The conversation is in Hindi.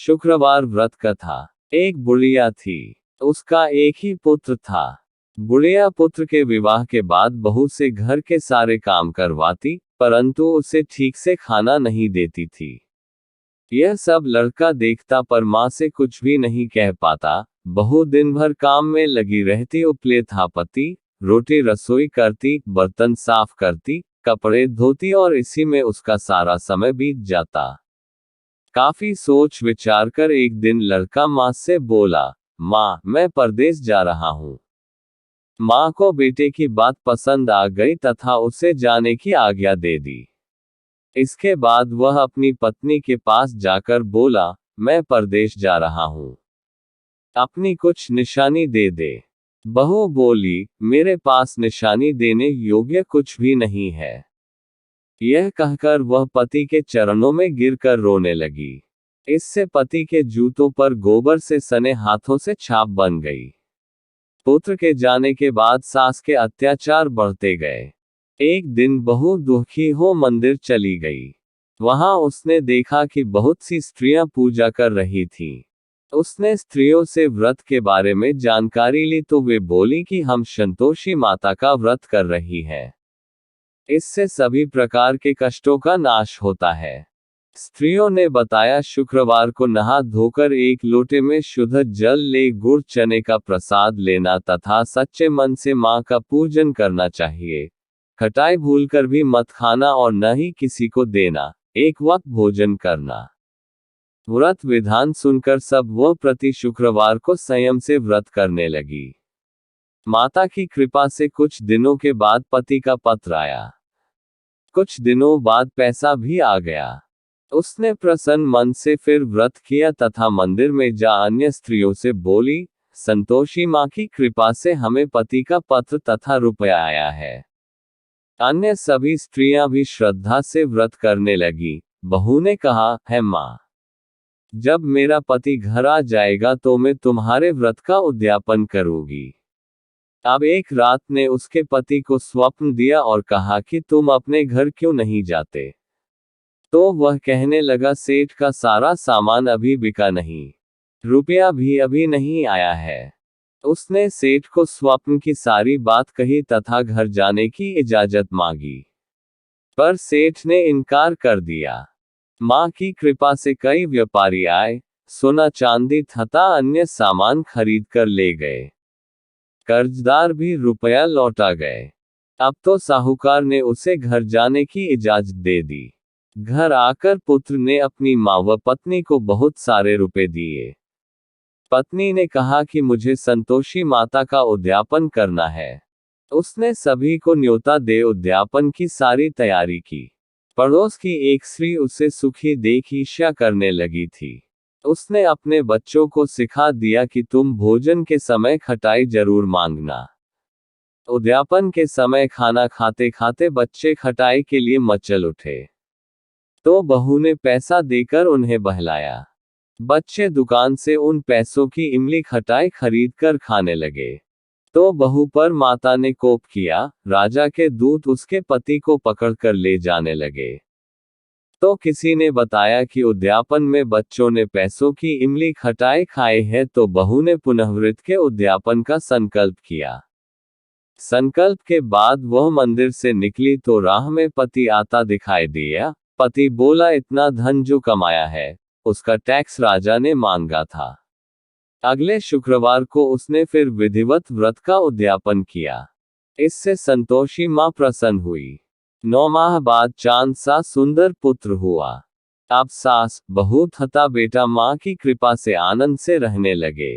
शुक्रवार व्रत कथा। एक बुढ़िया थी। उसका एक ही पुत्र था। बुढ़िया पुत्र के विवाह के बाद बहू से घर के सारे काम करवाती, परंतु उसे ठीक से खाना नहीं देती थी। यह सब लड़का देखता पर माँ से कुछ भी नहीं कह पाता। बहू दिन भर काम में लगी रहती, उपले थापती, रोटी रसोई करती, बर्तन साफ करती, कपड़े धोती और इसी में उसका सारा समय बीत जाता। काफी सोच विचार कर एक दिन लड़का माँ से बोला, माँ, मैं परदेश जा रहा हूँ। माँ को बेटे की बात पसंद आ गई तथा उसे जाने की आज्ञा दे दी। इसके बाद वह अपनी पत्नी के पास जाकर बोला, मैं परदेश जा रहा हूँ, अपनी कुछ निशानी दे दे। बहू बोली, मेरे पास निशानी देने योग्य कुछ भी नहीं है। यह कहकर वह पति के चरणों में गिरकर रोने लगी। इससे पति के जूतों पर गोबर से सने हाथों से छाप बन गई। पुत्र के जाने के बाद सास के अत्याचार बढ़ते गए। एक दिन बहू दुखी हो मंदिर चली गई। वहां उसने देखा कि बहुत सी स्त्रियां पूजा कर रही थीं। उसने स्त्रियों से व्रत के बारे में जानकारी ली तो वे बोली कि हम संतोषी माता का व्रत कर रही हैं। इससे सभी प्रकार के कष्टों का नाश होता है। स्त्रियों ने बताया, शुक्रवार को नहा धोकर एक लोटे में शुद्ध जल ले गुड़ चने का प्रसाद लेना तथा सच्चे मन से मां का पूजन करना चाहिए। खटाई भूलकर भी मत खाना और न ही किसी को देना। एक वक्त भोजन करना। व्रत विधान सुनकर सब वह प्रति शुक्रवार को संयम से व्रत करने लगी। माता की कृपा से कुछ दिनों के बाद पति का पत्र आया। कुछ दिनों बाद पैसा भी आ गया। उसने प्रसन्न मन से फिर व्रत किया तथा मंदिर में जा अन्य स्त्रियों से बोली, संतोषी माँ की कृपा से हमें पति का पत्र तथा रुपया आया है। अन्य सभी स्त्रियां भी श्रद्धा से व्रत करने लगी। बहू ने कहा, है माँ, जब मेरा पति घर आ जाएगा तो मैं तुम्हारे व्रत का उद्यापन करूंगी। अब एक रात ने उसके पति को स्वप्न दिया और कहा कि तुम अपने घर क्यों नहीं जाते। तो वह कहने लगा, सेठ का सारा सामान अभी बिका नहीं, रुपया भी अभी नहीं आया है। उसने सेठ को स्वप्न की सारी बात कही तथा घर जाने की इजाजत मांगी, पर सेठ ने इनकार कर दिया। मां की कृपा से कई व्यापारी आए, सोना चांदी तथा अन्य सामान खरीद कर ले गए। कर्जदार भी रुपया लौटा गए। अब तो साहूकार ने उसे घर जाने की इजाजत दे दी। घर आकर पुत्र ने अपनी मां व पत्नी को बहुत सारे रुपए दिए। पत्नी ने कहा कि मुझे संतोषी माता का उद्यापन करना है। उसने सभी को न्योता दे उद्यापन की सारी तैयारी की। पड़ोस की एक स्त्री उसे सुखी देख ईर्ष्या करने लगी थी। उसने अपने बच्चों को सिखा दिया कि तुम भोजन के समय खटाई जरूर मांगना। उद्यापन के समय खाना खाते खाते बच्चे खटाई के लिए मचल उठे, तो बहू ने पैसा देकर उन्हें बहलाया। बच्चे दुकान से उन पैसों की इमली खटाई खरीद कर खाने लगे। तो बहू पर माता ने कोप किया। राजा के दूत उसके पति को पकड़कर ले जाने लगे। तो किसी ने बताया कि उद्यापन में बच्चों ने पैसों की इमली खटाई खाए है, तो बहू ने पुनःव्रत के उद्यापन का संकल्प किया। संकल्प के बाद वह मंदिर से निकली तो राह में पति आता दिखाई दिया। पति बोला, इतना धन जो कमाया है, उसका टैक्स राजा ने मांगा था। अगले शुक्रवार को उसने फिर विधिवत व्रत का उद्यापन किया। इससे संतोषी मां प्रसन्न हुई। 9 माह बाद चांद सा सुंदर पुत्र हुआ। अब सास, बहू तथा बेटा मां की कृपा से आनंद से रहने लगे।